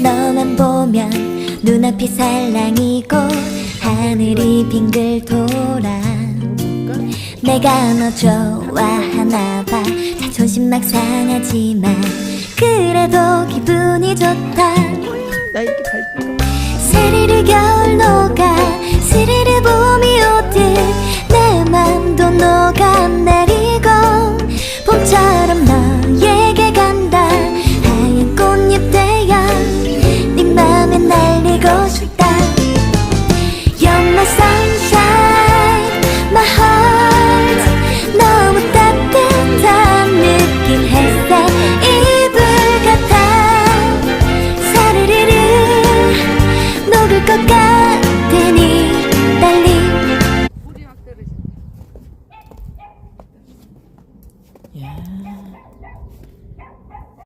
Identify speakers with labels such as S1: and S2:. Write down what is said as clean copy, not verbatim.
S1: 너만 보면 눈앞이 살랑이고 하늘이 빙글 돌아. 내가 너 좋아하나봐. 자존심 막 상하지만 그래도 기분이 좋다.
S2: 나 이렇게 밟은 거.
S1: 스리르 겨울 녹아 스리르 봄이 오듯 내 맘도 녹아내리고 봄처럼 너에게 간다. 하얀 꽃잎 되어 네 맘에 날리고 싶다. You're my sunshine, my heart. 너무 따뜻한 느낌 햇살 이불 같아. 사르르르 녹을 것 같으니 떨림.
S2: 야.